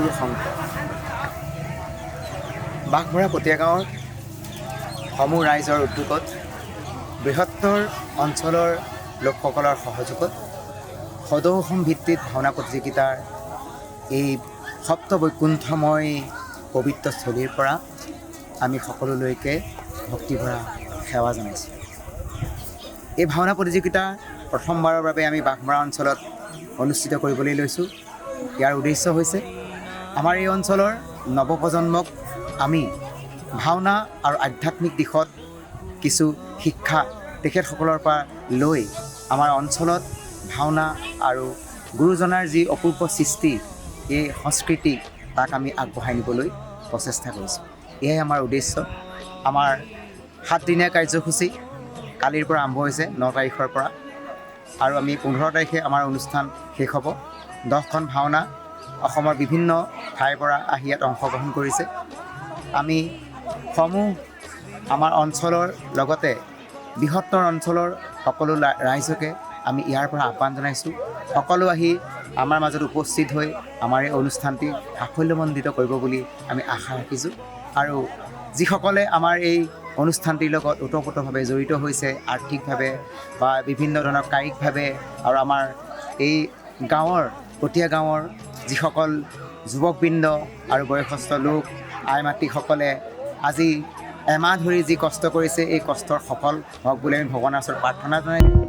গুৰু শংকৰ। বাঘমৰা পতীয়া গাঁৱৰ সমূহ ৰাইজৰ উদ্যোগত বৃহত্তৰ অঞ্চলৰ লোকসকলৰ সহযোগত সদৌ অসম ভিত্তিত ভাওনা প্ৰতিযোগিতাৰ এই সপ্ত বৈকুণ্ঠময় পবিত্ৰ স্থলীৰ পৰা আমি সকলোলৈকে ভক্তিভৰা সেৱা জনাইছোঁ। এই ভাওনা প্ৰতিযোগিতা প্ৰথমবাৰৰ বাবে আমি বাঘমৰা অঞ্চলত অনুষ্ঠিত কৰিবলৈ লৈছোঁ। ইয়াৰ উদ্দেশ্য হৈছে আমাৰ এই অঞ্চলৰ নৱপ্ৰজন্মক আমি ভাওনা আৰু আধ্যাত্মিক দিশত কিছু শিক্ষা তেখেতসকলৰ পৰা লৈ আমাৰ অঞ্চলত ভাওনা আৰু গুৰুজনাৰ যি অপূৰ্ব সৃষ্টি এই সংস্কৃতি তাক আমি আগবঢ়াই নিবলৈ প্ৰচেষ্টা কৰিছোঁ। এয়াই আমাৰ উদ্দেশ্য। আমাৰ 7 দিনীয়া কাৰ্যসূচী কালিৰ পৰা আৰম্ভ হৈছে, 9 তাৰিখৰ পৰা, আৰু আমি 15 তাৰিখে আমাৰ অনুষ্ঠান শেষ হ'ব। 10খন ভাওনা অসমৰ বিভিন্ন ঠাইৰ পৰা আহি ইয়াত অংশগ্ৰহণ কৰিছে। আমি সমূহ আমাৰ অঞ্চলৰ লগতে বৃহত্তৰ অঞ্চলৰ সকলো ৰাইজকে আমি ইয়াৰ পৰা আহ্বান জনাইছোঁ। সকলো আহি আমাৰ মাজত উপস্থিত হৈ আমাৰ এই অনুষ্ঠানটি সাফল্যমণ্ডিত কৰিব বুলি আমি আশা ৰাখিছোঁ। আৰু যিসকলে আমাৰ এই অনুষ্ঠানটিৰ লগত ওতঃপ্ৰোতভাৱে জড়িত হৈছে, আৰ্থিকভাৱে বা বিভিন্ন ধৰণৰ কায়িকভাৱে, আৰু আমাৰ এই গাঁৱৰ পতীয়া গাঁৱৰ যিসকল যুৱকবৃন্দ আৰু বয়সস্থ লোক, আই মাতৃসকলে আজি এমাহ ধৰি যি কষ্ট কৰিছে, এই কষ্টৰ সফল হওক বুলি আমি ভগৱানৰ ওচৰত প্ৰাৰ্থনা জনাইছোঁ।